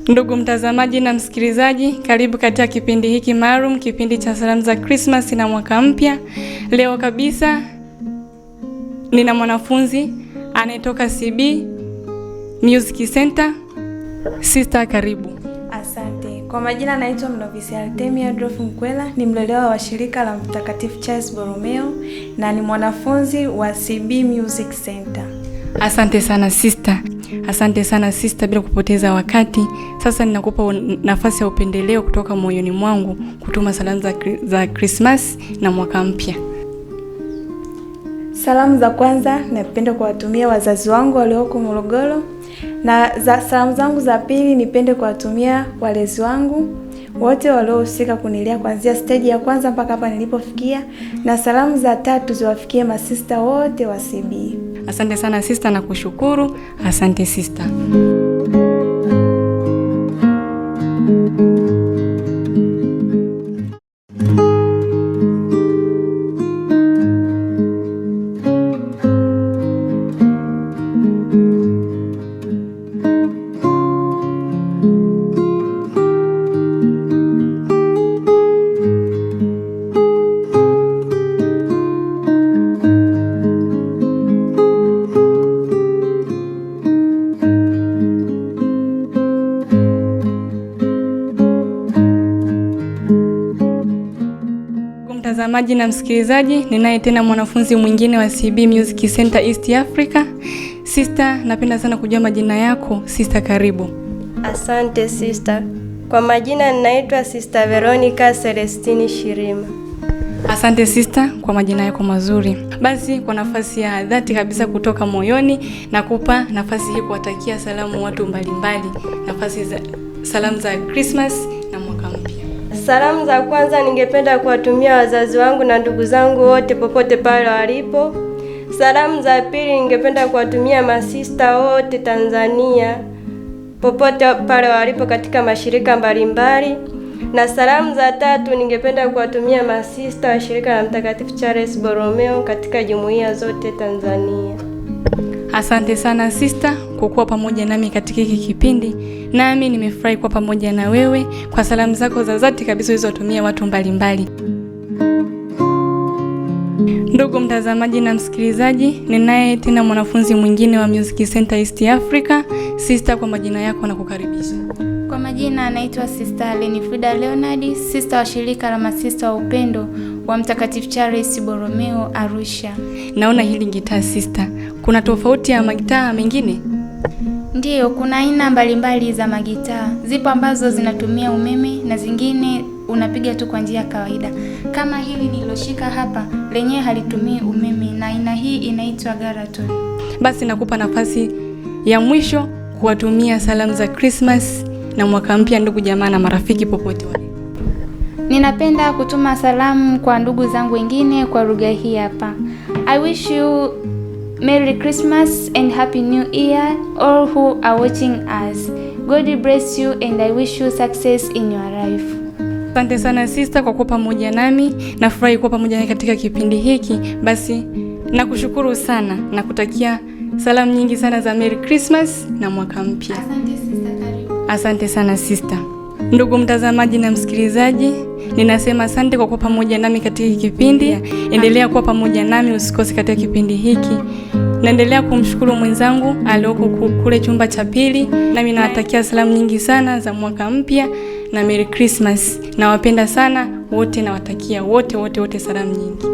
Ndugu mtazamaji na msikilizaji, karibu katika kipindi hiki maalum, kipindi cha salamu za Christmas na mwaka mpya. Leo kabisa nina mwanafunzi anayetoka CB Music Center. Sister, karibu. Asante. Kwa majina naitwa Mnovisi Artemia Adolf Mkwela, ni mlelewa wa shirika la Mtakatifu Charles Borromeo na ni mwanafunzi wa CB Music Center. Asante sana sister. Asante sana sister, bila kupoteza wakati. Sasa ninakupa nafasi ya upendeleo kutoka moyoni mwangu kutuma salamu za Christmas na mwaka mpya. Salamu za kwanza napenda kuwatumia wazazi wangu walioko Morogoro, na salamu zangu za pili nipende kuwatumia walezi wangu wote waliohusika kunilea kuanzia stage ya kwanza mpaka hapa nilipofikia, na salamu za tatu ziwafikie masista wote wa CB. Asante sana sister, na kushukuru. Asante sister. Mtazamaji na msikilizaji, ninaye tena mwanafunzi mwingine wa CB Music Center East Africa. Sister, napenda sana kujua majina yako. Sister, karibu. Asante sister. Kwa majina ninaitwa Sister Veronica Celestini Shirima. Asante sister kwa majina yako mazuri. Basi kwa nafasi ya dhati kabisa kutoka moyoni nakupa nafasi hii kuwatakia salamu watu mbalimbali. Salamu za Christmas na mwaka mpya. Salamu za kwanza ningependa kuwatumia wazazi wangu na ndugu zangu wote popote pale walipo. Salamu za pili ningependa kuwatumia masista wote Tanzania popote pale walipo katika mashirika mbalimbali. Na salamu za tatu ningependa kuwatumia masista wa shirika la Mtakatifu Charles Borromeo katika jumuiya zote Tanzania. Asante sana sister kwa kuwa pamoja nami katika hiki kipindi. Nami nimefurahi kuwa pamoja na wewe kwa salamu zako za dhati kabisa ulizotumia watu mbalimbali. Ndugu mtazamaji na msikilizaji, ninaye tena mwanafunzi mwingine wa Music Center East Africa. Sister, kwa majina yako na kukaribisha. Kwa majina anaitwa Sister Lenifrida Leonard, sister wa shirika la masista wa upendo wa Mtakatifu Charles Borromeo Arusha. Naona hili gitaa sister, kuna tofauti ya magitaa mengine? Ndiyo, kuna aina mbalimbali za magitaa. Zipo ambazo zinatumia umeme na zingine unapiga tu kwa njia ya kawaida. Kama hili niloshika hapa, lenyewe halitumii umeme na aina hii inaitwa Garaton. Basi nakupa nafasi ya mwisho kuwatumia salamu za Christmas na mwaka mpya ndugu jamaa na marafiki popote walipo. Ninapenda kutuma salamu kwa ndugu zangu wengine kwa lugha hii hapa. I wish you Merry Christmas and Happy New Year all who are watching us. God bless you and I wish you success in your life. Asante sana sister kwa kuwa pamoja nami. Nafurahi kuwa pamoja nami katika kipindi hiki. Basi nakushukuru sana na kutakia salamu nyingi sana za Merry Christmas na mwaka mpya. Asante sister, karibu. Asante sana sister. Ndugu mtazamaji na msikilizaji, ninasema asante kwa kuwa pamoja nami katika hiki kipindi. Endelea kuwa pamoja nami, usikose katika kipindi hiki. Naendelea kumshukuru mwenzangu alioko kule chumba cha pili. Nami nawatakia salamu nyingi sana za mwaka mpya na Merry Christmas. Nawapenda sana wote, nawatakia wote salamu nyingi.